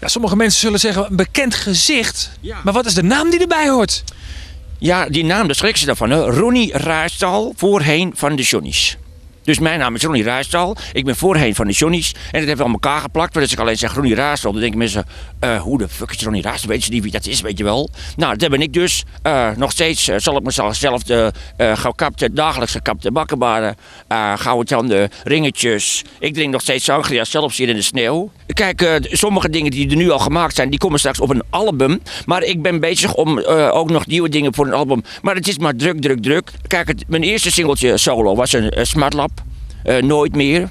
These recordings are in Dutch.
Ja, sommige mensen zullen zeggen een bekend gezicht. Ja. Maar wat is de naam die erbij hoort? Ja, die naam, daar schrikken ze daarvan. Hè? Ronnie Ruisdaal, voorheen van de Johnny's. Dus mijn naam is Ronnie Ruisdaal. Ik ben voorheen van de Johnny's. En dat hebben we aan elkaar geplakt. Want als ik alleen zeg Ronnie Ruisdaal, dan denken mensen... hoe de fuck is Ronnie Ruisdaal? Weten ze niet wie dat is, weet je wel? Nou, dat ben ik dus. Nog steeds zal ik mezelf de dagelijks gekapte bakkenbaren... gouden tanden, ringetjes. Ik drink nog steeds sangria, zelfs hier in de sneeuw. Kijk, sommige dingen die er nu al gemaakt zijn... die komen straks op een album. Maar ik ben bezig om ook nog nieuwe dingen voor een album. Maar het is maar druk. Kijk, mijn eerste singeltje solo was een Smartlap. Nooit meer.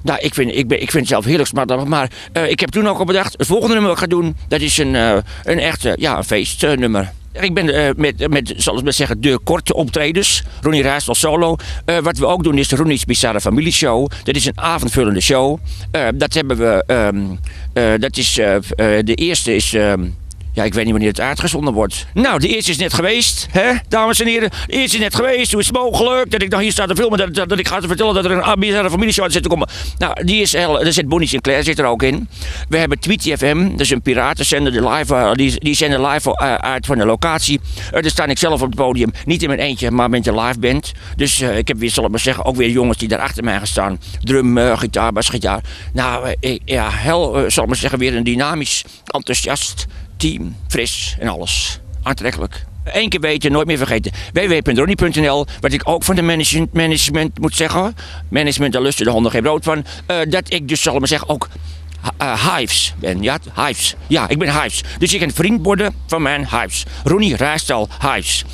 Nou, ik vind het zelf heerlijk smartlap. Maar ik heb toen ook al bedacht, het volgende nummer wat ik ga doen, dat is een echte, een feestnummer. Ik ben zal ik maar zeggen, de korte optredens. Ronnie Ruisdaal solo. Wat we ook doen is de Ronnie's Bizarre Familieshow. Dat is een avondvullende show. Dat hebben we, de eerste is... Ja, ik weet niet wanneer het uitgezonden wordt. Nou, de eerste is net geweest, hè, dames en heren. De eerste is net geweest. Hoe is het mogelijk dat ik nou hier sta te filmen... dat ik ga te vertellen dat er een bizarre familieshow aan zit te komen. Nou, die is er zit Bonnie Sinclair zit er ook in. We hebben Tweety FM, dat is een piratenzender. Die zenden live uit van de locatie. Daar sta ik zelf op het podium. Niet in mijn eentje, maar met een live band. Dus ik heb weer, zal ik maar zeggen, ook weer jongens die daar achter mij gaan staan. Drum, gitaar, basgitaar. Nou, zal ik maar zeggen, weer een dynamisch, enthousiast... team, fris en alles. Aantrekkelijk. Eén keer weten, nooit meer vergeten. www.ronnie.nl. Wat ik ook van de management moet zeggen. Management, daar lusten de honden geen brood van. Dat ik dus, zal ik maar zeggen, ook Hives ben. Ja, Hives. Ja, ik ben Hives. Dus je kan vriend worden van mijn Hives. Ronnie Ruisdaal Hives.